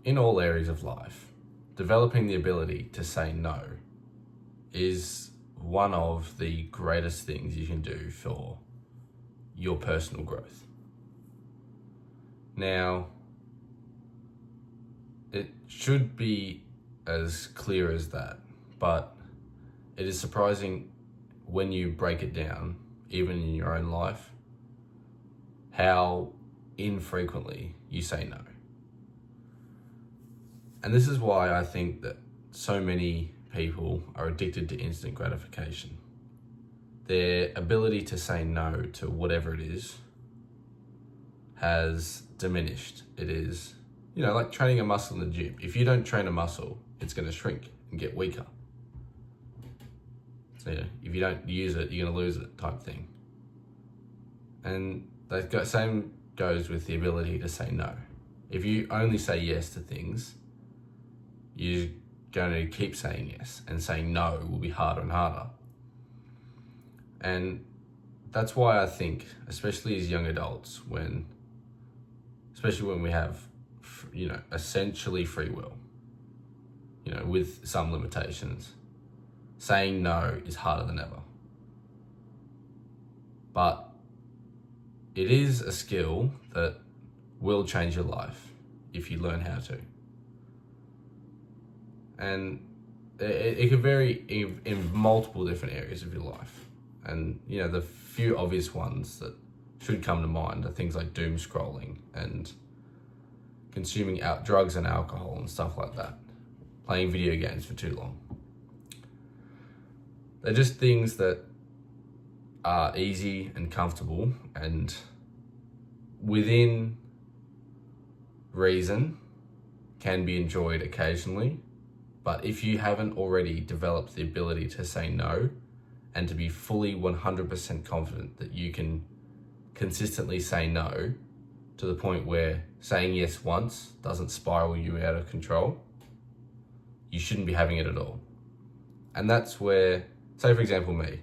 in all areas of life, developing the ability to say no is one of the greatest things you can do for your personal growth. Now, it should be as clear as that, but it is surprising when you break it down, even in your own life, how infrequently you say no. And this is why I think that so many people are addicted to instant gratification. Their ability to say no to whatever it is has diminished. It is, like training a muscle in the gym. If you don't train a muscle, it's going to shrink and get weaker. So if you don't use it, you're going to lose it, type thing. And the same goes with the ability to say no. If you only say yes to things, you're going to keep saying yes, and saying no will be harder and harder. And that's why I think, especially as young adults, especially when we have, essentially free will, with some limitations, saying no is harder than ever. But it is a skill that will change your life if you learn how to. And it could vary in multiple different areas of your life. And, the few obvious ones that should come to mind are things like doom scrolling and consuming drugs and alcohol and stuff like that. Playing video games for too long. They're just things that are easy and comfortable and within reason can be enjoyed occasionally. But if you haven't already developed the ability to say no and to be fully 100% confident that you can consistently say no to the point where saying yes once doesn't spiral you out of control, you shouldn't be having it at all. And that's where, say for example me,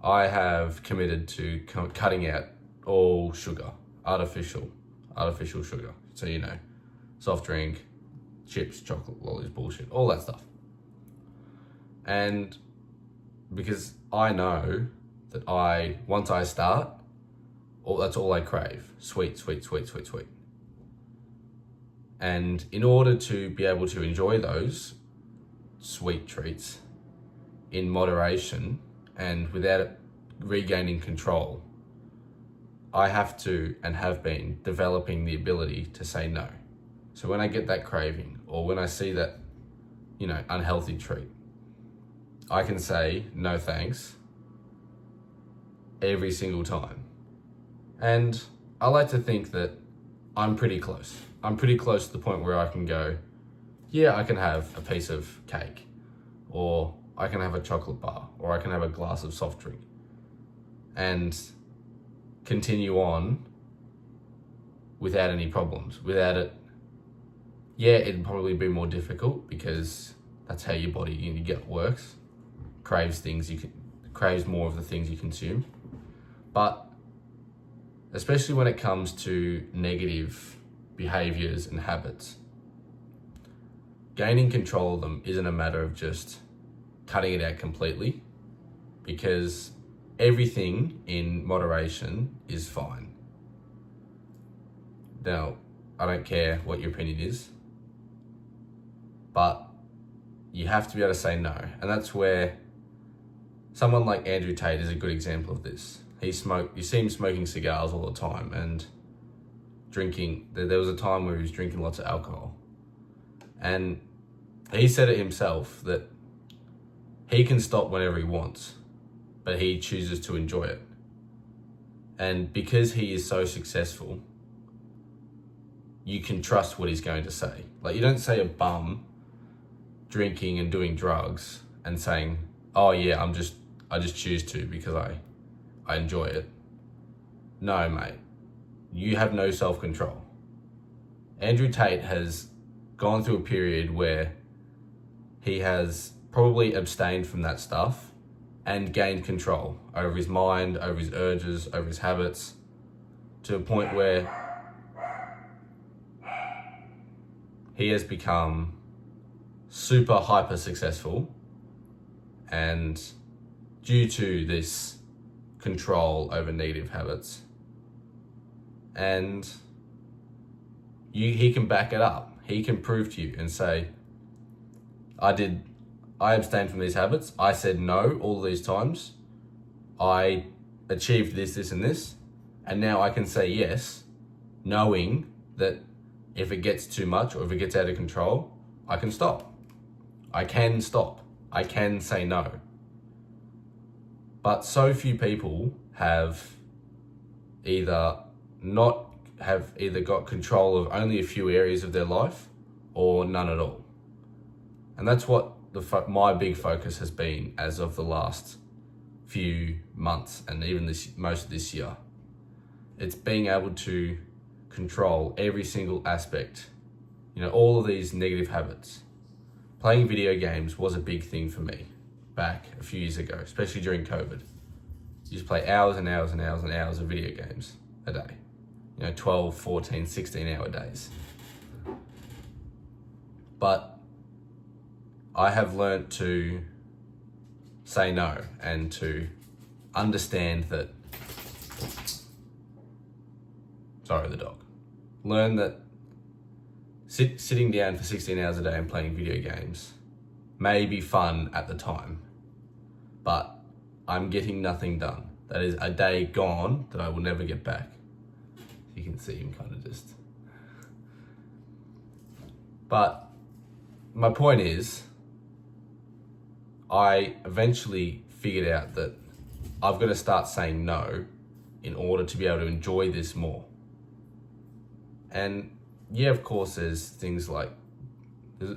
I have committed to cutting out all sugar, artificial sugar. So, soft drink, chips, chocolate, lollies, bullshit, all that stuff. And because I know that once I start, that's all I crave. Sweet. And in order to be able to enjoy those sweet treats in moderation and without it regaining control, I have to and have been developing the ability to say no. So when I get that craving or when I see that, unhealthy treat, I can say no thanks every single time. And I like to think that I'm pretty close. I'm pretty close to the point where I can go, yeah, I can have a piece of cake, or I can have a chocolate bar, or I can have a glass of soft drink, and continue on without any problems, without it. Yeah, it'd probably be more difficult because that's how your body works. Craves more of the things you consume. But especially when it comes to negative behaviors and habits, gaining control of them isn't a matter of just cutting it out completely, because everything in moderation is fine. Now, I don't care what your opinion is, but you have to be able to say no. And that's where someone like Andrew Tate is a good example of this. You see him smoking cigars all the time and drinking. There was a time where he was drinking lots of alcohol. And he said it himself that he can stop whenever he wants, but he chooses to enjoy it. And because he is so successful, you can trust what he's going to say. Like, you don't say a bum drinking and doing drugs and saying, oh yeah, I just choose to because I enjoy it. No, mate. You have no self-control. Andrew Tate has gone through a period where he has probably abstained from that stuff and gained control over his mind, over his urges, over his habits, to a point where he has become super hyper successful, and due to this control over negative habits, and he can back it up. He can prove to you and say, I abstained from these habits. I said no all these times. I achieved this, this, and this. And now I can say yes, knowing that if it gets too much or if it gets out of control, I can stop. I can stop. I can say no. But so few people have either got control of only a few areas of their life or none at all. And that's what my big focus has been as of the last few months and even most of this year. It's being able to control every single aspect, all of these negative habits. Playing video games was a big thing for me back a few years ago, especially during COVID. You just play hours and hours and hours and hours of video games a day. 12, 14, 16-hour days. But I have learnt to say no and to understand that, sorry, the dog. Learn that sitting down for 16 hours a day and playing video games may be fun at the time, but I'm getting nothing done. That is a day gone that I will never get back. You can see him kind of just. But my point is, I eventually figured out that I've got to start saying no in order to be able to enjoy this more. And yeah, of course, there's things like,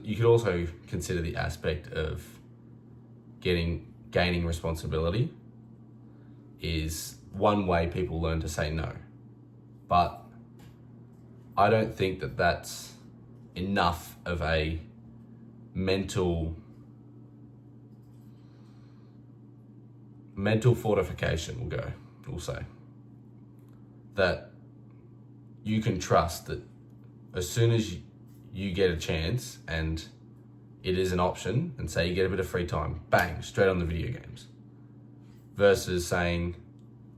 you could also consider the aspect of gaining responsibility is one way people learn to say no. But I don't think that that's enough of a mental fortification, we'll say. That you can trust that as soon as you get a chance and it is an option, and say you get a bit of free time, bang, straight on the video games. Versus saying,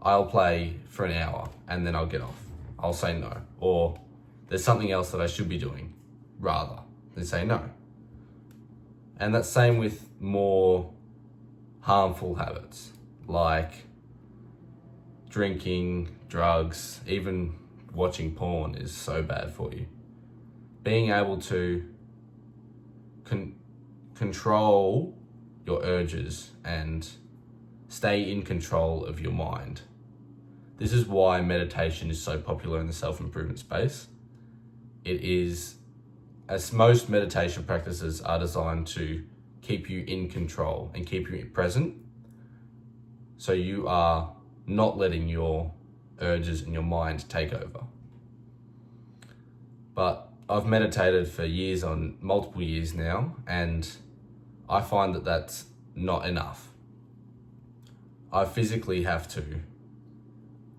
I'll play for an hour and then I'll get off. I'll say no. Or there's something else that I should be doing, rather than say no. And that's same with more harmful habits, like drinking, drugs, even watching porn is so bad for you. Being able to control your urges and stay in control of your mind. This is why meditation is so popular in the self-improvement space. It is, as most meditation practices are designed to keep you in control and keep you present, so you are not letting your urges and your mind take over. But I've meditated for years, on multiple years now, and I find that that's not enough. I physically have to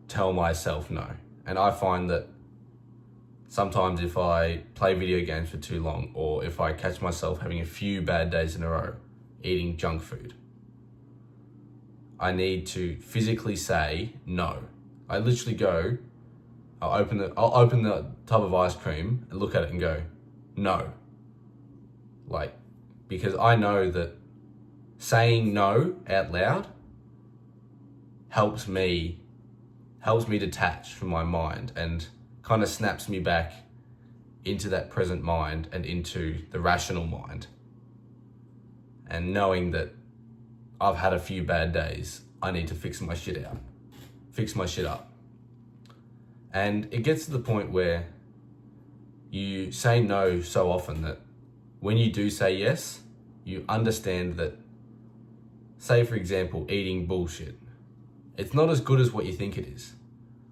tell myself no. And I find that sometimes if I play video games for too long, or if I catch myself having a few bad days in a row eating junk food, I need to physically say no. I literally go, I'll open the tub of ice cream and look at it and go, no. Because I know that saying no out loud helps me detach from my mind and kind of snaps me back into that present mind and into the rational mind. And knowing that I've had a few bad days, I need to fix my shit up. And it gets to the point where you say no so often that when you do say yes, you understand that, say for example, eating bullshit. It's not as good as what you think it is.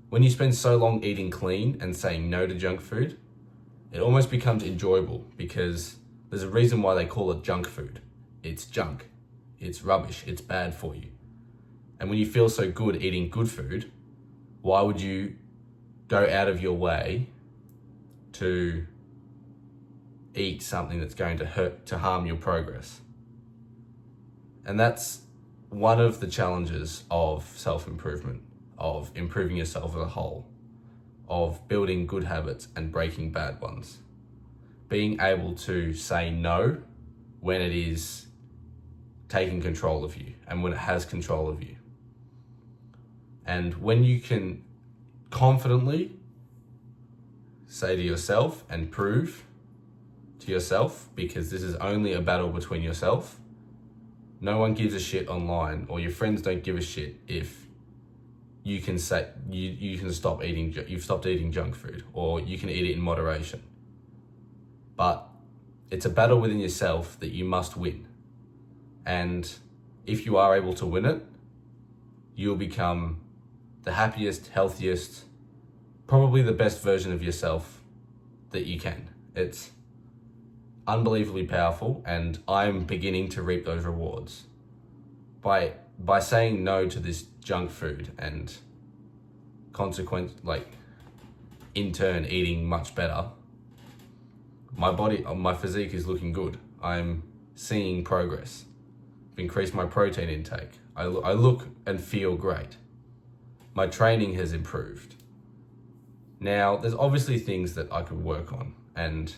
When you spend so long eating clean and saying no to junk food, it almost becomes enjoyable, because there's a reason why they call it junk food. It's junk. It's rubbish. It's bad for you. And when you feel so good eating good food, why would you go out of your way to eat something that's going to harm your progress. And that's one of the challenges of self-improvement, of improving yourself as a whole, of building good habits and breaking bad ones. Being able to say no when it is taking control of you and when it has control of you. And when you can confidently say to yourself and prove to yourself, because this is only a battle between yourself. No one gives a shit online, or your friends don't give a shit if you can say you can stop eating, you've stopped eating junk food, or you can eat it in moderation. But it's a battle within yourself that you must win. And if you are able to win it, you'll become the happiest, healthiest, probably the best version of yourself that you can. It's unbelievably powerful, and I'm beginning to reap those rewards. By saying no to this junk food and in turn eating much better, my physique is looking good. I'm seeing progress. I've increased my protein intake. I look and feel great. My training has improved. Now, there's obviously things that I could work on, and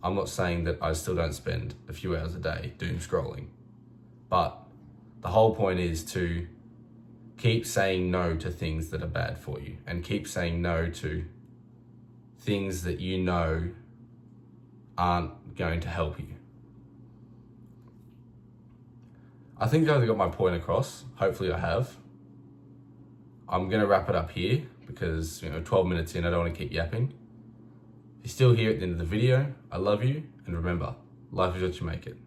I'm not saying that I still don't spend a few hours a day doom scrolling, but the whole point is to keep saying no to things that are bad for you, and keep saying no to things that you know aren't going to help you. I think I've got my point across. Hopefully I have. I'm going to wrap it up here because 12 minutes in, I don't want to keep yapping. If you're still here at the end of the video, I love you, and remember, life is what you make it.